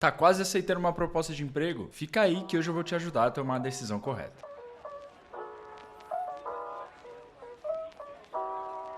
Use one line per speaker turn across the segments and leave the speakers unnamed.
Tá quase aceitando uma proposta de emprego? Fica aí que hoje eu vou te ajudar a tomar a decisão correta.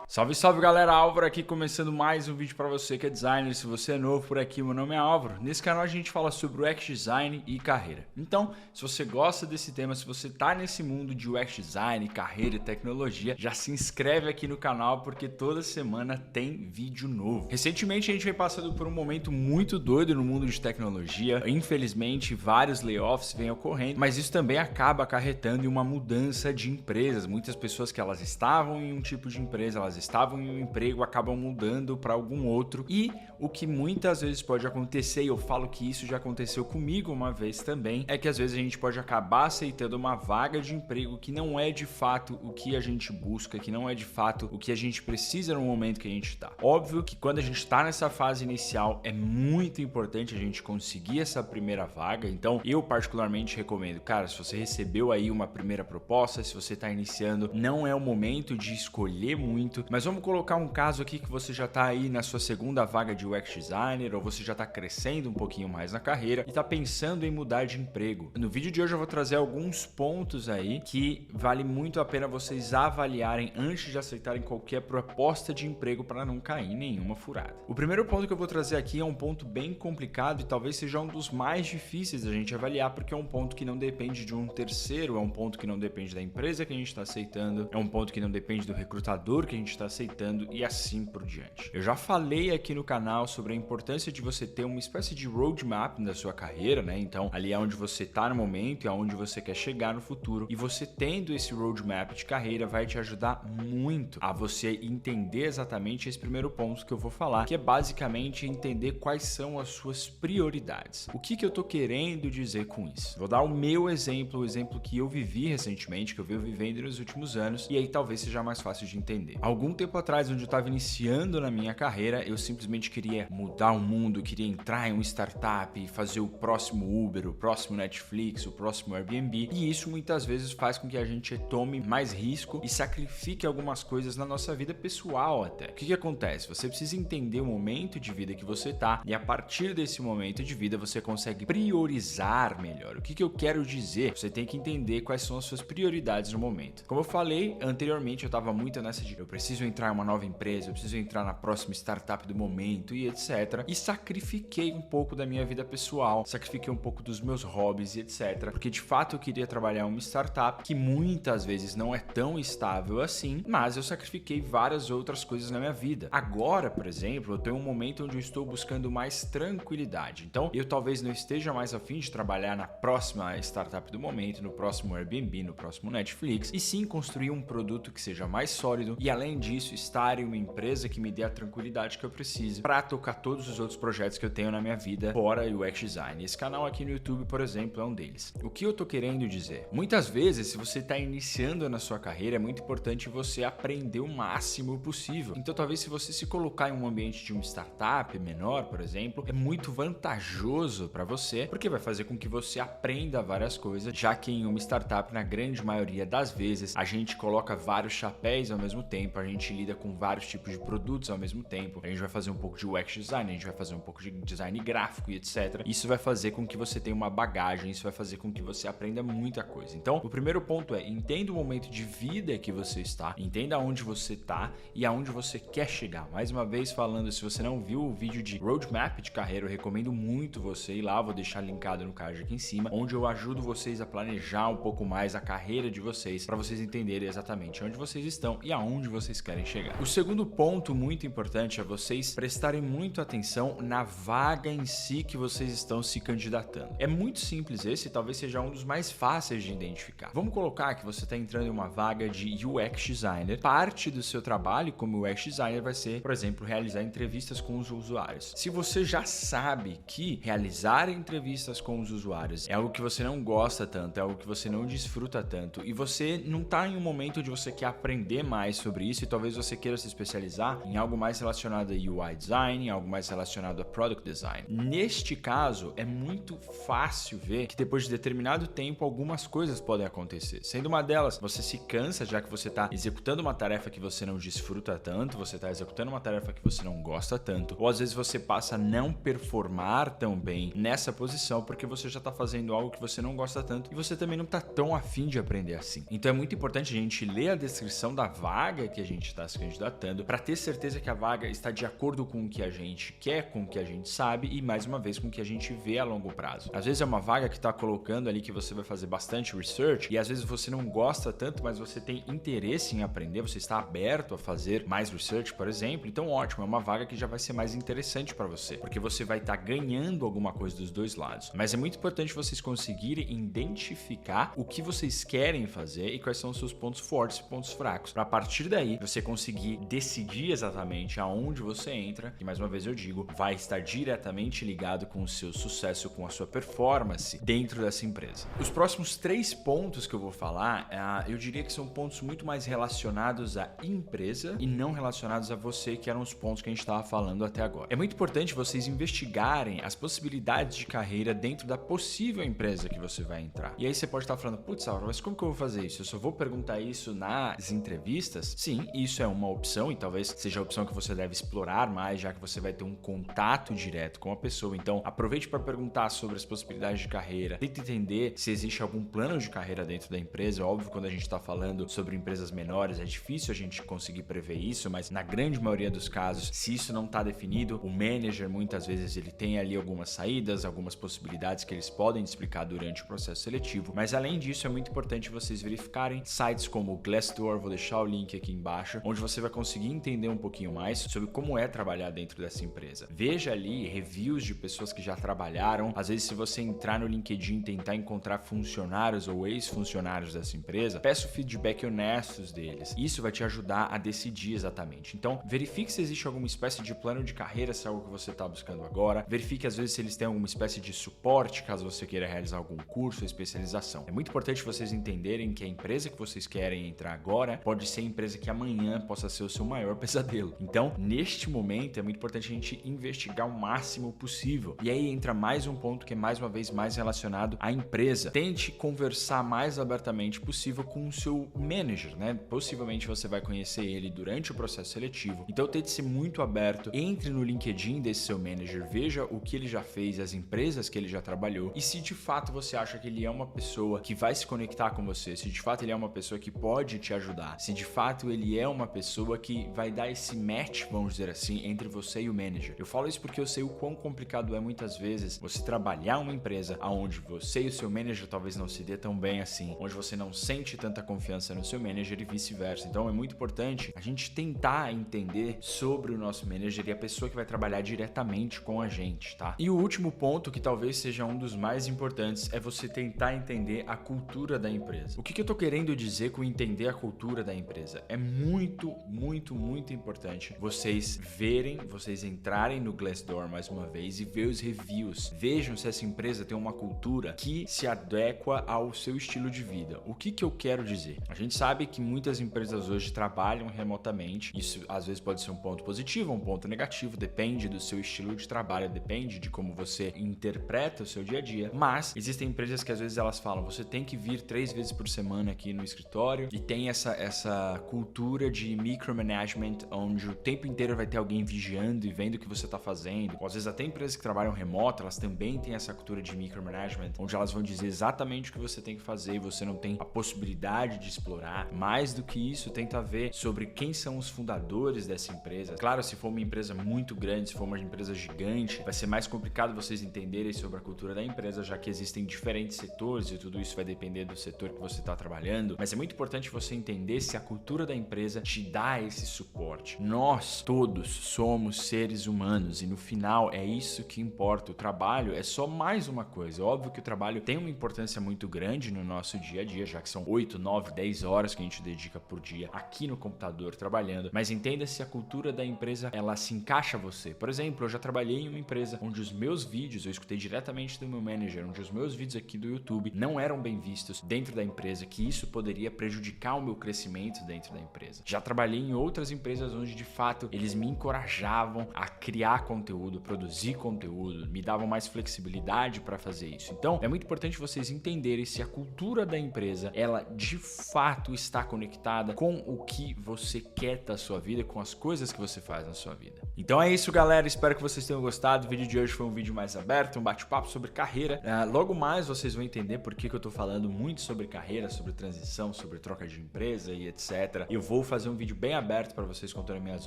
Salve, salve galera, Álvaro aqui começando mais um vídeo para você que é designer. Se você é novo por aqui, meu nome é Álvaro. Nesse canal a gente fala sobre UX Design e carreira. Então, se você gosta desse tema, se você tá nesse mundo de UX Design, carreira e tecnologia, já se inscreve aqui no canal porque toda semana tem vídeo novo. Recentemente a gente vem passando por um momento muito doido no mundo de tecnologia. Infelizmente, vários layoffs vêm ocorrendo, mas isso também acaba acarretando em uma mudança de empresas. Muitas pessoas que elas estavam em um tipo de empresa, elas estavam em um emprego, acabam mudando para algum outro, e o que muitas vezes pode acontecer, e eu falo que isso já aconteceu comigo uma vez também, é que às vezes a gente pode acabar aceitando uma vaga de emprego que não é de fato o que a gente busca, que não é de fato o que a gente precisa no momento que a gente está. Óbvio que quando a gente está nessa fase inicial é muito importante a gente conseguir essa primeira vaga, então eu particularmente recomendo, cara, se você recebeu aí uma primeira proposta, se você está iniciando, não é o momento de escolher muito, mas vamos colocar um caso aqui que você já está aí na sua segunda vaga de UX Designer, ou você já está crescendo um pouquinho mais na carreira e está pensando em mudar de emprego. No vídeo de hoje eu vou trazer alguns pontos aí que vale muito a pena vocês avaliarem antes de aceitarem qualquer proposta de emprego para não cair em nenhuma furada. O primeiro ponto que eu vou trazer aqui é um ponto bem complicado e talvez seja um dos mais difíceis da gente avaliar, porque é um ponto que não depende de um terceiro, é um ponto que não depende da empresa que a gente está aceitando, é um ponto que não depende do recrutador que a gente está aceitando e assim por diante. Eu já falei aqui no canal sobre a importância de você ter uma espécie de roadmap na sua carreira, né? Então, ali é onde você está no momento e aonde você quer chegar no futuro. E você tendo esse roadmap de carreira vai te ajudar muito a você entender exatamente esse primeiro ponto que eu vou falar, que é basicamente entender quais são as suas prioridades. O que eu tô querendo dizer com isso? Vou dar o meu exemplo, o exemplo que eu vivi recentemente, que eu venho vivendo nos últimos anos, e aí talvez seja mais fácil de entender. Algum tempo atrás, onde eu estava iniciando na minha carreira, eu simplesmente queria mudar o mundo, queria entrar em uma startup, fazer o próximo Uber, o próximo Netflix, o próximo Airbnb, e isso muitas vezes faz com que a gente tome mais risco e sacrifique algumas coisas na nossa vida pessoal até. O que acontece? Você precisa entender o momento de vida que você tá, e a partir desse momento de vida você consegue priorizar melhor. O que eu quero dizer? Você tem que entender quais são as suas prioridades no momento. Como eu falei anteriormente, eu estava muito nessa de eu preciso entrar em uma nova empresa, eu preciso entrar na próxima startup do momento e etc. E sacrifiquei um pouco da minha vida pessoal, sacrifiquei um pouco dos meus hobbies e etc. Porque de fato eu queria trabalhar em uma startup que muitas vezes não é tão estável assim, mas eu sacrifiquei várias outras coisas na minha vida. Agora, por exemplo, eu tenho um momento onde eu estou buscando mais tranquilidade. Então, eu talvez não esteja mais a fim de trabalhar na próxima startup do momento, no próximo Airbnb, no próximo Netflix, e sim construir um produto que seja mais sólido e, além disso, estar em uma empresa que me dê a tranquilidade que eu preciso para tocar todos os outros projetos que eu tenho na minha vida fora o UX Design. Esse canal aqui no YouTube, por exemplo, é um deles. O que eu tô querendo dizer? Muitas vezes, se você está iniciando na sua carreira, é muito importante você aprender o máximo possível. Então, talvez se você se colocar em um ambiente de uma startup menor, por exemplo, é muito vantajoso para você, porque vai fazer com que você aprenda várias coisas, já que em uma startup, na grande maioria das vezes, a gente coloca vários chapéus ao mesmo tempo, a gente lida com vários tipos de produtos ao mesmo tempo, a gente vai fazer um pouco de UX design, a gente vai fazer um pouco de design gráfico e etc. Isso vai fazer com que você tenha uma bagagem, isso vai fazer com que você aprenda muita coisa. Então, o primeiro ponto é, entenda o momento de vida que você está, entenda aonde você está e aonde você quer chegar. Mais uma vez falando, se você não viu o vídeo de roadmap de carreira, eu recomendo muito você ir lá, vou deixar linkado no card aqui em cima, onde eu ajudo vocês a planejar um pouco mais a carreira de vocês, para vocês entenderem exatamente onde vocês estão e aonde vocês querem chegar. O segundo ponto muito importante é vocês prestarem muito atenção na vaga em si que vocês estão se candidatando. É muito simples esse, talvez seja um dos mais fáceis de identificar. Vamos colocar que você está entrando em uma vaga de UX Designer. Parte do seu trabalho como UX Designer vai ser, por exemplo, realizar entrevistas com os usuários. Se você já sabe que realizar entrevistas com os usuários é algo que você não gosta tanto, é algo que você não desfruta tanto, e você não está em um momento onde você quer aprender mais sobre isso, e talvez você queira se especializar em algo mais relacionado a UI design, algo mais relacionado a product design. Neste caso, é muito fácil ver que depois de determinado tempo algumas coisas podem acontecer. Sendo uma delas, você se cansa já que você está executando uma tarefa que você não desfruta tanto, você está executando uma tarefa que você não gosta tanto, ou às vezes você passa a não performar tão bem nessa posição porque você já está fazendo algo que você não gosta tanto e você também não está tão afim de aprender assim. Então é muito importante a gente ler a descrição da vaga que a gente está se candidatando para ter certeza que a vaga está de acordo com o que a gente quer, com o que a gente sabe e, mais uma vez, com o que a gente vê a longo prazo. Às vezes é uma vaga que está colocando ali que você vai fazer bastante research e às vezes você não gosta tanto, mas você tem interesse em aprender, você está aberto a fazer mais research, por exemplo. Então, ótimo, é uma vaga que já vai ser mais interessante para você, porque você vai estar ganhando alguma coisa dos dois lados. Mas é muito importante vocês conseguirem identificar o que vocês querem fazer e quais são os seus pontos fortes e pontos fracos, para a partir daí você conseguir decidir exatamente aonde você entra, e mais uma vez eu digo, vai estar diretamente ligado com o seu sucesso, com a sua performance dentro dessa empresa. Os próximos 3 pontos que eu vou falar, eu diria que são pontos muito mais relacionados à empresa e não relacionados a você, que eram os pontos que a gente estava falando até agora. É muito importante vocês investigarem as possibilidades de carreira dentro da possível empresa que você vai entrar. E aí você pode estar falando, putz, Álvaro, mas como que eu vou fazer isso? Eu só vou perguntar isso nas entrevistas? Sim, isso é uma opção e talvez seja a opção que você deve explorar mais, já que você vai ter um contato direto com a pessoa. Então, aproveite para perguntar sobre as possibilidades de carreira. Tente entender se existe algum plano de carreira dentro da empresa. Óbvio, quando a gente está falando sobre empresas menores, é difícil a gente conseguir prever isso, mas na grande maioria dos casos, se isso não está definido, o manager muitas vezes ele tem ali algumas saídas, algumas possibilidades que eles podem explicar durante o processo seletivo. Mas além disso, é muito importante vocês verificarem sites como o Glassdoor, vou deixar o link aqui embaixo, onde você vai conseguir entender um pouquinho mais sobre como é trabalhar dentro dessa empresa. Veja ali reviews de pessoas que já trabalharam. Às vezes, se você entrar no LinkedIn e tentar encontrar funcionários ou ex-funcionários dessa empresa, peça o feedback honestos deles. Isso vai te ajudar a decidir exatamente. Então, verifique se existe alguma espécie de plano de carreira, se é algo que você está buscando agora. Verifique, às vezes, se eles têm alguma espécie de suporte, caso você queira realizar algum curso ou especialização. É muito importante vocês entenderem que a empresa que vocês querem entrar agora pode ser a empresa que amanhã possa ser o seu maior pesadelo. Então, neste momento, é muito importante a gente investigar o máximo possível. E aí entra mais um ponto que é, mais uma vez, mais relacionado à empresa. Tente conversar mais abertamente possível com o seu manager, né? Possivelmente você vai conhecer ele durante o processo seletivo. Então, tente ser muito aberto. Entre no LinkedIn desse seu manager, veja o que ele já fez, as empresas que ele já trabalhou. E se de fato você acha que ele é uma pessoa que vai se conectar com você, se de fato ele é uma pessoa que pode te ajudar, se de fato ele é uma pessoa que vai dar esse match, vamos dizer assim, entre você e o manager. Eu falo isso porque eu sei o quão complicado é muitas vezes você trabalhar uma empresa onde você e o seu manager talvez não se dê tão bem assim, onde você não sente tanta confiança no seu manager e vice-versa. Então é muito importante a gente tentar entender sobre o nosso manager e a pessoa que vai trabalhar diretamente com a gente, tá? E o último ponto, que talvez seja um dos mais importantes, é você tentar entender a cultura da empresa. O que eu tô querendo dizer com entender a cultura da empresa? É muito, muito, muito importante vocês verem, vocês entrarem no Glassdoor mais uma vez e ver os reviews. Vejam se essa empresa tem uma cultura que se adequa ao seu estilo de vida. O que eu quero dizer? A gente sabe que muitas empresas hoje trabalham remotamente. Isso às vezes pode ser um ponto positivo, um ponto negativo, depende do seu estilo de trabalho, depende de como você interpreta o seu dia a dia. Mas existem empresas que às vezes elas falam, você tem que vir 3 vezes por semana aqui no escritório, e tem essa cultura de micromanagement, onde o tempo inteiro vai ter alguém vigiando e vendo o que você está fazendo. Ou às vezes até empresas que trabalham remoto, elas também têm essa cultura de micromanagement, onde elas vão dizer exatamente o que você tem que fazer e você não tem a possibilidade de explorar. Mais do que isso, tenta ver sobre quem são os fundadores dessa empresa. Claro, se for uma empresa muito grande, se for uma empresa gigante, vai ser mais complicado vocês entenderem sobre a cultura da empresa, já que existem diferentes setores e tudo isso vai depender do setor que você está trabalhando. Mas é muito importante você entender se a cultura da empresa te dá esse suporte. Nós todos somos seres humanos e no final é isso que importa. O trabalho é só mais uma coisa. Óbvio que o trabalho tem uma importância muito grande no nosso dia a dia, já que são 8, 9, 10 horas que a gente dedica por dia aqui no computador trabalhando. Mas entenda se a cultura da empresa ela se encaixa a você. Por exemplo, eu já trabalhei em uma empresa onde os meus vídeos, eu escutei diretamente do meu manager, onde os meus vídeos aqui do YouTube não eram bem vistos dentro da empresa, que isso poderia prejudicar o meu crescimento dentro da empresa. empresa. Já trabalhei em outras empresas onde de fato eles me encorajavam a criar conteúdo, produzir conteúdo, me davam mais flexibilidade para fazer isso. Então, é muito importante vocês entenderem se a cultura da empresa, ela de fato está conectada com o que você quer da sua vida, com as coisas que você faz na sua vida. Então é isso, galera. Espero que vocês tenham gostado. O vídeo de hoje foi um vídeo mais aberto, um bate-papo sobre carreira. Logo mais vocês vão entender por que eu tô falando muito sobre carreira, sobre transição, sobre troca de empresa e etc. Eu vou fazer um vídeo bem aberto para vocês contando minhas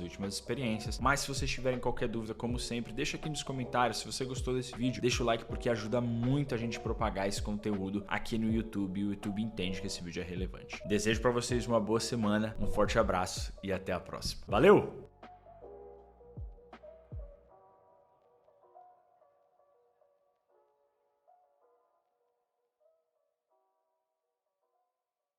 últimas experiências. Mas se vocês tiverem qualquer dúvida, como sempre, deixa aqui nos comentários. Se você gostou desse vídeo, deixa o like porque ajuda muito a gente propagar esse conteúdo aqui no YouTube e o YouTube entende que esse vídeo é relevante. Desejo para vocês uma boa semana, um forte abraço e até a próxima. Valeu!